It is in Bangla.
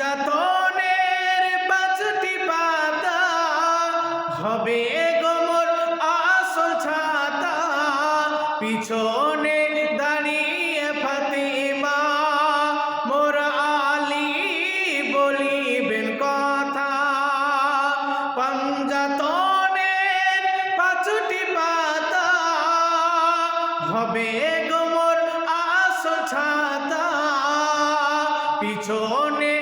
পাঞ্জাতনের পাঁচটি পাতা হবে গোমর আসল ছাতা, পিছনে দাঁড়িয়ে ফাতিমা মোর আলী বলিবেন কথা। পাঞ্জাতনের পাঁচটি পাতা হবে গোমর আসল ছাতা, পিছনে